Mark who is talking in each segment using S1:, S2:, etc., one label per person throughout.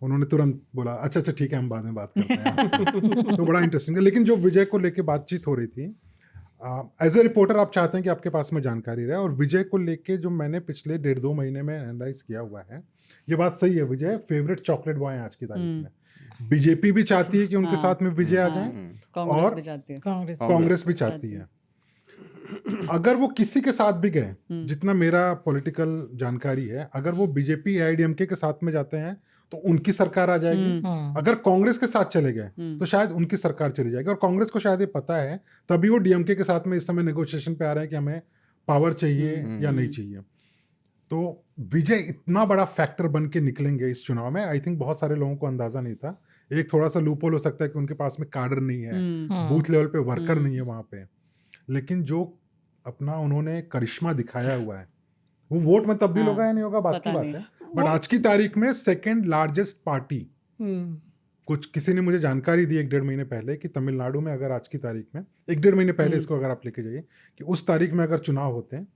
S1: उन्होंने तुरंत बोला अच्छा ठीक है, हम बाद में बात करते हैं आपसे। तो बड़ा इंटरेस्टिंग है। लेकिन जो विजय को लेके बातचीत हो रही थी, एज ए रिपोर्टर आप चाहते हैं कि आपके पास में जानकारी रहे, और विजय को लेके जो मैंने पिछले 1.5-2 महीने में एनालाइज किया हुआ है, ये बात सही है, विजय फेवरेट चॉकलेट बॉय है आज की तारीख में। बीजेपी भी चाहती है कि उनके साथ में विजय आ जाए, और कांग्रेस भी चाहती है। अगर वो किसी के साथ भी गए, जितना मेरा पॉलिटिकल जानकारी है, अगर वो बीजेपी AIDMK के साथ में जाते हैं तो उनकी सरकार आ जाएगी। अगर कांग्रेस के साथ चले गए तो शायद उनकी सरकार चली जाएगी, और कांग्रेस को शायद ये पता है, तभी वो DMK के साथ में इस समय नेगोशिएशन पे आ रहे हैं कि हमें पावर चाहिए या नहीं चाहिए। तो विजय इतना बड़ा फैक्टर बन के निकलेंगे इस चुनाव में, आई थिंक बहुत सारे लोगों को अंदाजा नहीं था। एक थोड़ा सा लूपहोल हो सकता है कि उनके पास में काडर नहीं है, बूथ लेवल पे वर्कर नहीं है वहां पे, लेकिन जो अपना उन्होंने करिश्मा दिखाया हुआ है, वो वोट में तब्दील होगा या नहीं होगा बात की बात है। बट आज की तारीख में सेकंड लार्जेस्ट पार्टी, कुछ किसी ने मुझे जानकारी दी 1-1.5 महीने पहले कि तमिलनाडु में अगर आज की तारीख में 1-1.5 महीने पहले इसको अगर आप लेके जाइए कि उस तारीख में अगर चुनाव होते हैं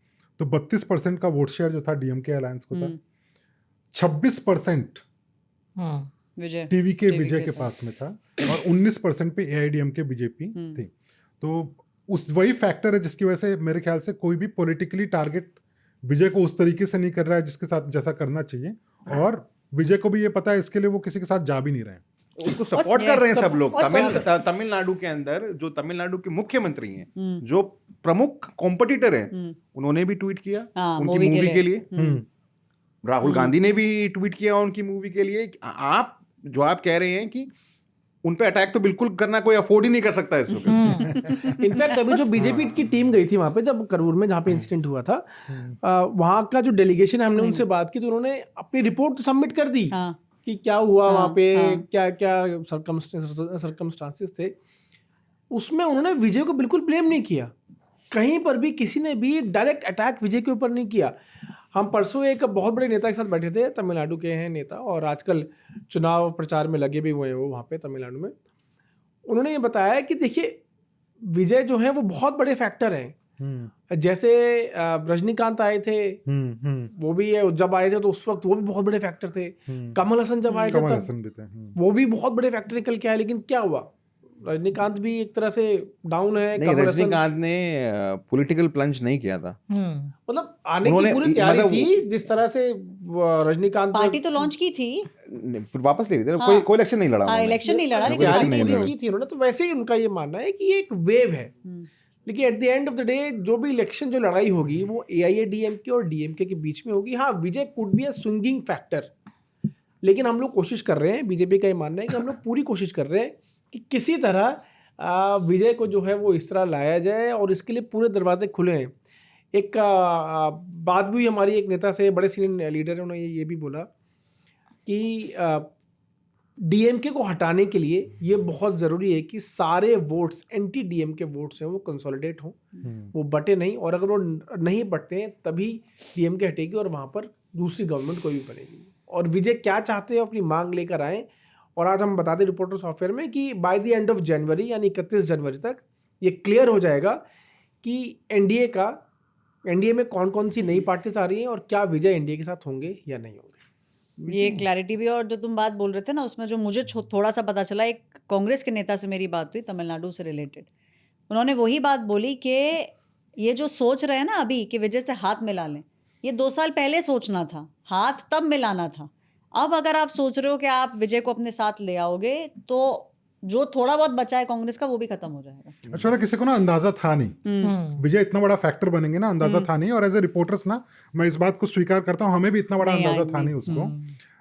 S1: तो 32% का वोट शेयर जो था DMK अलायंस को था, 26% TVK विजय के पास में था, और 19% पे AIDMK BJP थी। तो उस वही फैक्टर है जिसकी वजह से मेरे ख्याल से कोई भी पॉलिटिकली टारगेट विजय को उस तरीके से नहीं कर रहा है जिसके साथ जैसा करना चाहिए, और विजय को भी ये पता है, इसके लिए वो किसी के साथ जा भी नहीं रहे हैं।
S2: उसको सपोर्ट कर रहे हैं सब लोग। तमिलनाडु के अंदर जो तमिलनाडु के मुख्यमंत्री हैं, जो प्रमुख कॉम्पिटिटर हैं, उन्होंने भी ट्वीट किया उनकी मूवी के लिए। राहुल गांधी ने भी ट्वीट किया उनकी मूवी के लिए। आप कह रहे हैं कि उन पे अटैक तो बिल्कुल करना कोई अफोर्ड ही नहीं कर सकता इस वक्त।
S3: इनफैक्ट अभी जो बीजेपी की टीम गई थी वहां पे, जब करूर में जहाँ पे इंसिडेंट हुआ था, वहां का जो डेलीगेशन है, हमने उनसे बात की तो उन्होंने अपनी रिपोर्ट तो सबमिट कर दी कि क्या हुआ वहां पे, क्या क्या सर्कमस्टांसेस थे। उसमें उन्होंने विजय को बिल्कुल ब्लेम नहीं किया, कहीं पर भी किसी ने भी डायरेक्ट अटैक विजय के ऊपर नहीं किया। हम परसों एक बहुत बड़े नेता के साथ बैठे थे, तमिलनाडु के हैं नेता, और आजकल चुनाव प्रचार में लगे भी हुए हैं वो वहाँ पे तमिलनाडु में। उन्होंने ये बताया कि देखिए विजय जो है वो बहुत बड़े फैक्टर हैं। जैसे रजनीकांत आए थे, वो भी जब आए थे तो उस वक्त वो भी बहुत बड़े फैक्टर थे। कमल हसन जब आए थे वो भी बहुत बड़े फैक्टर निकल के आए। लेकिन क्या हुआ, रजनीकांत भी एक तरह से डाउन है।
S2: नहीं, रजनीकांत ने पॉलिटिकल प्लंज नहीं किया था,
S3: मतलब आने की पूरी तैयारी थी। जिस तरह से रजनीकांत
S4: पार्टी तो लॉन्च की थी,
S2: फिर वापस ले रही थी, कोई इलेक्शन नहीं लड़ा,
S4: इलेक्शन नहीं लड़ा,
S3: की थी उन्होंने। तो वैसे ही उनका ये मानना है कि ये एक वेव है, लेकिन at the end of the day जो भी इलेक्शन, जो लड़ाई होगी वो AIADMK और DMK के बीच में होगी। हाँ, Vijay could be a swinging factor, लेकिन हम लोग कोशिश कर रहे हैं, बीजेपी का ये मानना है कि हम लोग पूरी कोशिश कर रहे हैं कि किसी तरह विजय को जो है वो इस तरह लाया जाए, और इसके लिए पूरे दरवाजे खुले हैं। एक बात भी हमारी एक नेता से, बड़े सीनियर लीडर है, उन्होंने ये भी बोला कि DMK को हटाने के लिए ये बहुत ज़रूरी है कि सारे वोट्स, एंटी DMK वोट्स हैं, वो कंसोलिडेट हों, वो बटे नहीं, और अगर वो नहीं बटते हैं तभी DMK हटेगी और वहाँ पर दूसरी गवर्नमेंट कोई भी बनेगी। और विजय क्या चाहते हैं, अपनी मांग लेकर आए। और आज हम बताते रिपोर्टर सॉफ्टवेयर में कि by the end of January, यानी 31 जनवरी तक ये क्लियर हो जाएगा कि एनडीए में कौन कौन सी नई पार्टीज आ रही हैं, और क्या विजय एनडीए के साथ होंगे या नहीं होंगे।
S4: ये क्लैरिटी भी। और जो तुम बात बोल रहे थे ना, उसमें जो मुझे थोड़ा सा पता चला, एक कांग्रेस के नेता से मेरी बात हुई तमिलनाडु से रिलेटेड, उन्होंने वही बात बोली कि ये जो सोच रहे हैं ना अभी कि विजय से हाथ मिला लें, ये 2 साल पहले सोचना था, हाथ तब मिलाना था। अब अगर आप सोच रहे हो कि आप विजय को अपने साथ ले आओगे तो जो थोड़ा बहुत बचा है कांग्रेस का वो भी खत्म हो जाएगा।
S1: अच्छा ना, किसी को ना अंदाजा था नहीं विजय इतना बड़ा फैक्टर बनेंगे ना, अंदाजा था नहीं। और एज ए रिपोर्टर्स ना, मैं इस बात को स्वीकार करता हूँ, हमें भी इतना बड़ा अंदाजा था नहीं उसको।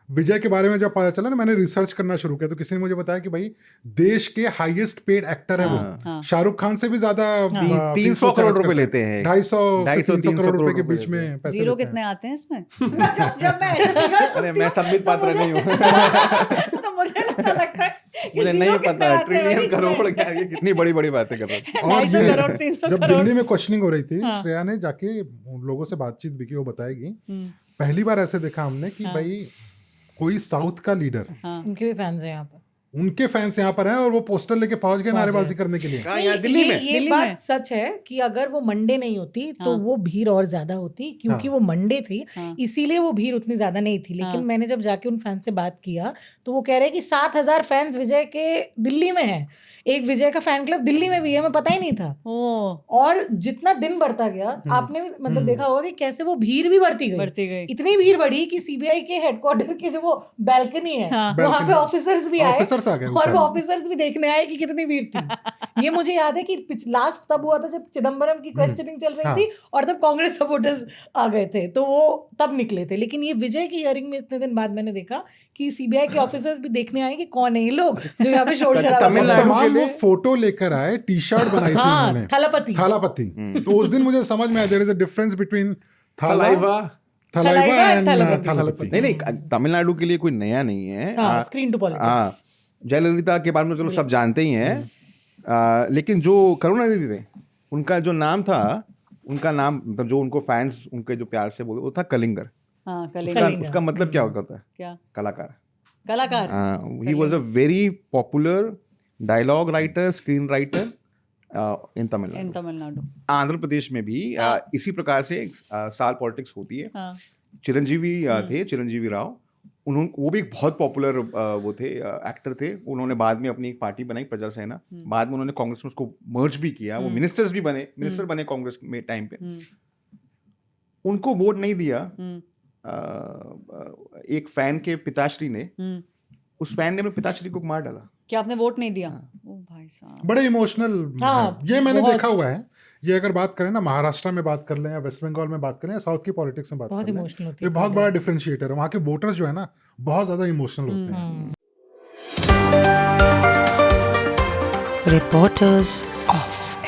S1: विजय के बारे में जब पता चला ना, मैंने रिसर्च करना शुरू किया, तो किसी ने मुझे बताया कि भाई देश के हाईएस्ट पेड एक्टर है वो, शाहरुख खान से भी ज्यादा
S2: 300 करोड़ रुपए लेते हैं,
S1: 250-300 करोड़ रुपए के बीच में पैसे।
S4: जीरो कितने आते हैं इसमें?
S2: अरे मैं संबित पात्र नहीं हूँ
S4: तो मुझे ऐसा लगता है
S2: मुझे नहीं पता, ट्रिलियन करोड़ क्या, ये कितनी बड़ी बड़ी बातें कर रहे हैं।
S1: और जब दिल्ली में क्वेश्चनिंग हो रही थी, श्रेया ने जाके लोगों से बातचीत भी की, वो बताएगी पहली बार ऐसे देखा हमने कि भाई कोई साउथ का लीडर,
S5: उनके भी फैंस हैं यहाँ पर,
S1: उनके फैंस यहाँ पर हैं और वो पोस्टर लेके पहुंच गए नारेबाजी करने के लिए।
S2: कहाँ? यहाँ दिल्ली में।
S5: ये बात सच है कि अगर वो मंडे नहीं होती तो वो भीड़ और ज्यादा होती, क्योंकि वो मंडे थी इसीलिए वो भीड़ उतनी ज्यादा नहीं थी। लेकिन मैंने जब जाके उन फैन से बात किया तो वो कह रहे हैं कि 7,000 फैंस विजय के दिल्ली में हैं। एक विजय का फैन क्लब दिल्ली में भी है, मैं पता ही नहीं था। और जितना दिन बढ़ता गया आपने भी मतलब देखा होगा कि कैसे वो भीड़ भी बढ़ती गई। इतनी भीड़ बढ़ी कि सीबीआई के हेडक्वार्टर की जो वो बैल्कनी है वहां पे ऑफिसर्स भी आए और वो ऑफिसर्स भी देखने आए कि कितनी भीड़ थी। ये मुझे याद है कि लास्ट तब हुआ था जब चिदम्बरम की क्वेश्चनिंग चल रही थी और तब कांग्रेस सपोर्टर्स आ गए थे, तो वो तब निकले थे। लेकिन ये विजय की हियरिंग में इतने दिन बाद मैंने देखा कि सीबीआई के ऑफिसर्स भी देखने आए कि कौन है ये लोग जो यहाँ पे शोर शराबा।
S1: तमाम वो फोटो लेकर आए, टी शर्ट बनाई थी उन्होंने, थालापति। तो उस दिन मुझे समझ में आया there is a difference between Thalaiva and Thalapathy.
S2: नहीं, तमिलनाडु के लिए कोई नया नहीं है।
S5: स्क्रीन टू पॉलिटिक्स,
S2: जयललिता के बारे में चलो सब जानते ही हैं, लेकिन जो करुणानिधि थे उनका जो नाम था, उनका नाम मतलब जो उनको फैंस उनके जो प्यार से बोलते वो था कलिंगर। उसका मतलब क्या होता है? क्या? कलाकार। He was a very popular dialogue writer, screen writer in Tamil Nadu. Andhra Pradesh में भी इसी प्रकार से स्टार पॉलिटिक्स होती है। चिरंजीवी थे, चिरंजीवी राव, वो भी एक बहुत पॉपुलर वो थे, एक्टर थे। उन्होंने बाद में अपनी एक पार्टी बनाई, प्रजा सेना। बाद में उन्होंने कांग्रेस में उसको मर्ज भी किया, वो मिनिस्टर बने कांग्रेस में टाइम पे। उनको वोट नहीं दिया एक फैन के पिताश्री ने, उस फैन ने अपने पिताश्री को मार डाला।
S4: क्या आपने वोट नहीं दिया? ओ भाई साहब,
S1: बड़े इमोशनल। ये मैंने देखा हुआ है। ये अगर बात करें ना, महाराष्ट्र में बात कर लें या वेस्ट बंगाल में बात करें या साउथ की पॉलिटिक्स में बात कर लें, ये बहुत बड़ा डिफरेंशिएटर है। वहाँ के वोटर्स जो है ना बहुत ज्यादा इमोशनल होते हैं।
S6: Reporters of